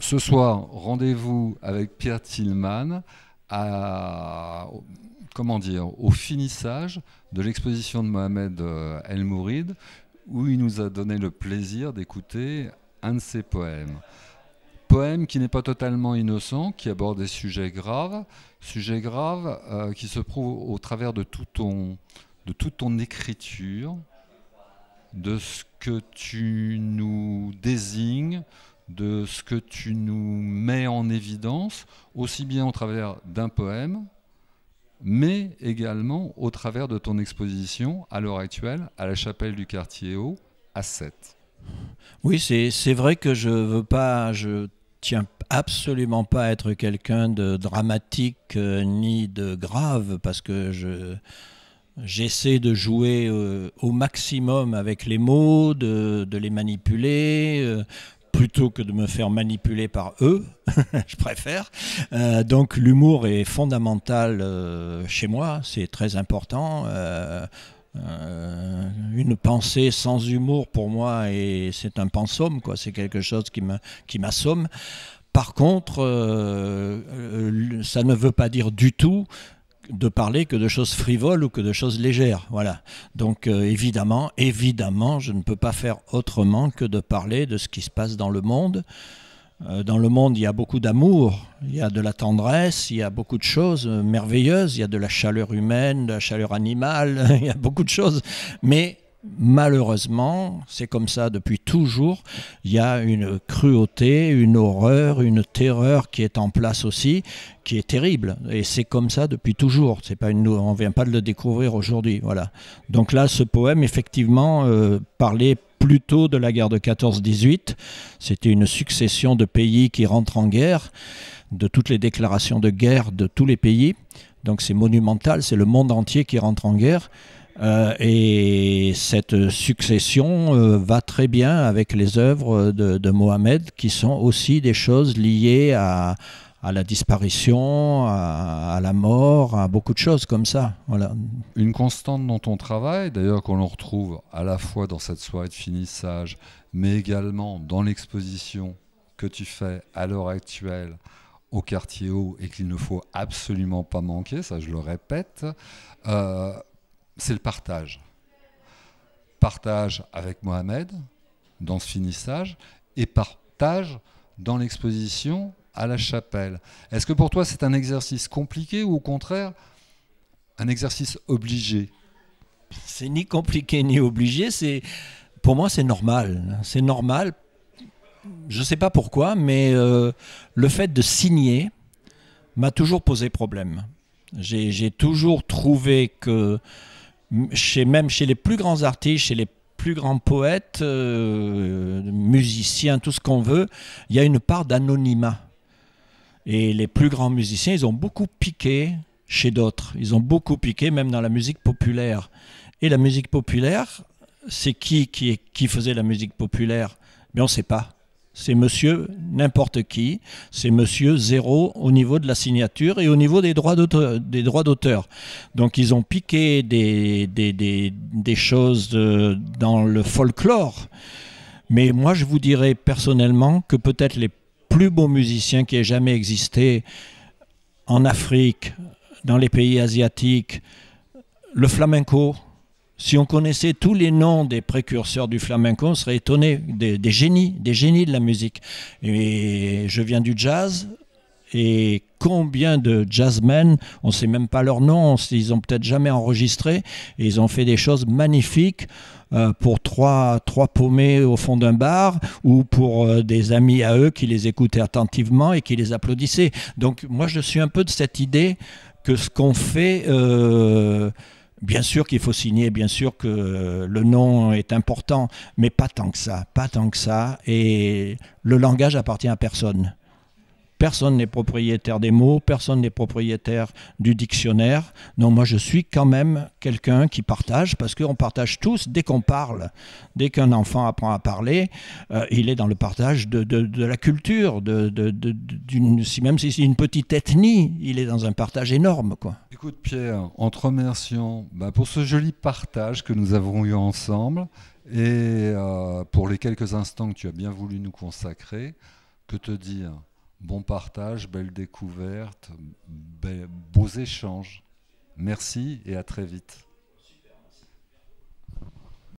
ce soir, rendez-vous avec Pierre Tillman comment dire, au finissage de l'exposition de Mohamed El Mouride, où il nous a donné le plaisir d'écouter un de ses poèmes. Poème qui n'est pas totalement innocent, qui aborde des sujets graves qui se prouvent au travers de toute ton écriture, de ce que tu nous désignes, de ce que tu nous mets en évidence, aussi bien au travers d'un poème, mais également au travers de ton exposition à l'heure actuelle à la chapelle du quartier Haut à Sète. Oui, c'est vrai que je tiens absolument pas à être quelqu'un de dramatique ni de grave, parce que j'essaie de jouer au maximum avec les mots, de les manipuler, plutôt que de me faire manipuler par eux, je préfère. Donc l'humour est fondamental chez moi, c'est très important. Une pensée sans humour pour moi, c'est un pensum, quoi. C'est quelque chose qui m'assomme. Par contre, ça ne veut pas dire du tout de parler que de choses frivoles ou que de choses légères. Voilà. Donc évidemment, je ne peux pas faire autrement que de parler de ce qui se passe dans le monde. Dans le monde, il y a beaucoup d'amour, il y a de la tendresse, il y a beaucoup de choses merveilleuses, il y a de la chaleur humaine, de la chaleur animale, il y a beaucoup de choses. Mais malheureusement, c'est comme ça depuis toujours, il y a une cruauté, une horreur, une terreur qui est en place aussi, qui est terrible. Et c'est comme ça depuis toujours. C'est pas on ne vient pas de le découvrir aujourd'hui. Voilà. Donc là, ce poème, effectivement, parlait plutôt de la guerre de 14-18. C'était une succession de pays qui rentrent en guerre, de toutes les déclarations de guerre de tous les pays. Donc c'est monumental, c'est le monde entier qui rentre en guerre. Et cette succession va très bien avec les œuvres de Mohamed, qui sont aussi des choses liées à la disparition, à la mort, à beaucoup de choses comme ça. Voilà. Une constante dans ton travail, d'ailleurs qu'on le retrouve à la fois dans cette soirée de finissage, mais également dans l'exposition que tu fais à l'heure actuelle au quartier Haut et qu'il ne faut absolument pas manquer, ça je le répète, c'est le partage. Partage avec Mohamed dans ce finissage et partage dans l'exposition à la chapelle. Est-ce que pour toi c'est un exercice compliqué ou au contraire un exercice obligé? C'est ni compliqué ni obligé, pour moi c'est normal. C'est normal, je ne sais pas pourquoi, mais le fait de signer m'a toujours posé problème. J'ai toujours trouvé que même chez les plus grands artistes, chez les plus grands poètes, musiciens, tout ce qu'on veut, il y a une part d'anonymat. Et les plus grands musiciens, ils ont beaucoup piqué chez d'autres. Ils ont beaucoup piqué, même dans la musique populaire. Et la musique populaire, c'est qui faisait la musique populaire? Mais on ne sait pas. C'est monsieur n'importe qui, c'est monsieur zéro au niveau de la signature et au niveau des droits d'auteur. Donc ils ont piqué des choses dans le folklore. Mais moi je vous dirais personnellement que peut-être les plus beaux musiciens qui aient jamais existé en Afrique, dans les pays asiatiques, le flamenco. Si on connaissait tous les noms des précurseurs du flamenco, on serait étonné, des génies de la musique. Et je viens du jazz, et combien de jazzmen, on ne sait même pas leur nom, ils n'ont peut-être jamais enregistré, et ils ont fait des choses magnifiques pour trois paumés au fond d'un bar, ou pour des amis à eux qui les écoutaient attentivement et qui les applaudissaient. Donc moi je suis un peu de cette idée que ce qu'on fait... bien sûr qu'il faut signer, bien sûr que le nom est important, mais pas tant que ça, pas tant que ça. Et le langage appartient à personne. Personne n'est propriétaire des mots, personne n'est propriétaire du dictionnaire. Non, moi je suis quand même quelqu'un qui partage, parce qu'on partage tous dès qu'on parle. Dès qu'un enfant apprend à parler, il est dans le partage de la culture, même si c'est une petite ethnie, il est dans un partage énorme, quoi. Écoute Pierre, en te remerciant pour ce joli partage que nous avons eu ensemble et pour les quelques instants que tu as bien voulu nous consacrer, Que te dire? Bon partage, belle découverte, beaux échanges. Merci et à très vite.